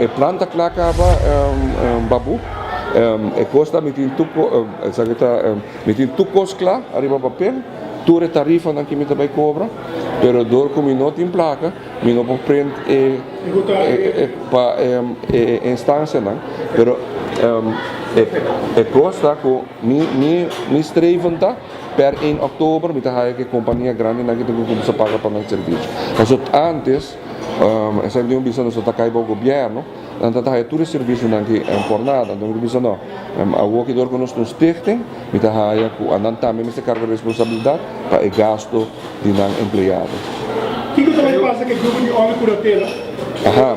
e planta klakaba babu. E costa mitin tuko mitin tukos kla arriba papel ture tarifa nan que me também cobra pero dor como não tem placa me não pode prender para instância não pero costa com me estreivanta per 1 oktober me tá que companhia grande na que tem que começar a pagar para o serviço mas antes essa é uma visão do takai do governo dan tayo turis serviço nan que fornada então bisa no a workidor com nos stichting me tá ku anan também me carga de responsabilidade para o gasto de nan empregado. O que também passa que o grupo de homem curatela?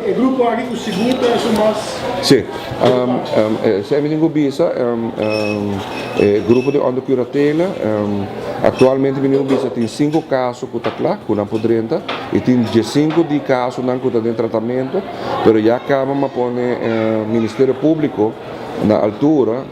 O grupo aqui com seguro é mais. Sim, se é menino bisa grupo de homem curatela atualmente menino bisa tem 5 casos que tá lá com não podrenta e tem 5 de casos não que tá em tratamento, pero já acaba ma pone Ministério Público na altura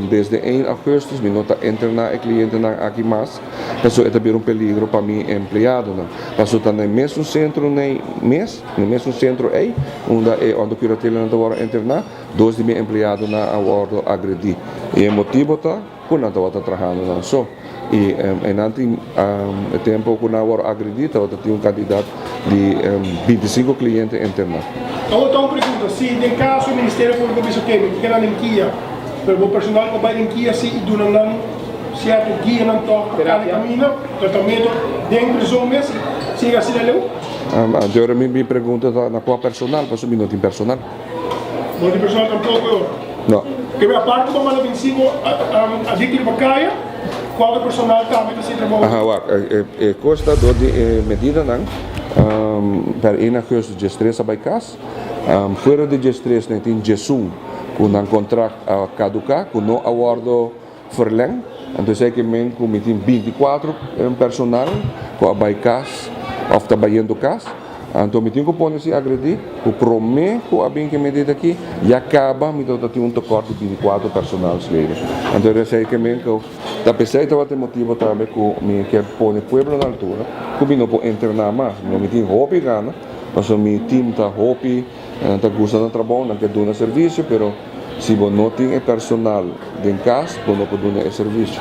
desde 1 agosto me nota internar cliente na aqui mais passou é também peligro para mim empregado não passou também no mesmo centro no mesmo centro aí onde curatela não vai internar 2 de meu empregado na abordo agredir e o motivo tá quando não tá trabalhando não só e nanti tempo que não vai agredir tá tem candidato de 25 clientes internar. Então pergunta, se em caso o Ministério Público diz que quer em Kia, pero o personal que vai em Kia se do não certo guia não toca cada caminho, tratamento dentro de um mês, se assim leu? Agora me pergunta na qual personal, posso me não tem personal? Não tem personal tampouco. Não. Que a parte como ela 25 a dicta de Bacaia, qual é o personal também que se trabalha? Costa de medida não. Per 1 agosto de estresse by cas fora de estresse tem jesum com um contrato caducar com não acordo verleng então sei que men com tem 24 personal com by cas of trabalhando cas então me tem que pôr se agredir o promete com a bem que medida aqui e acaba me dá tem corte de 24 personal slave então eu sei que men que da pessoa estava tem motivo também com me que pôr o pueblo na altura que não pode internar mais me tem hobby gana mas o meu time tá hobby tá gostando do trabalho não quer dar serviço pero se você não tem personal em casa você não pode dar serviço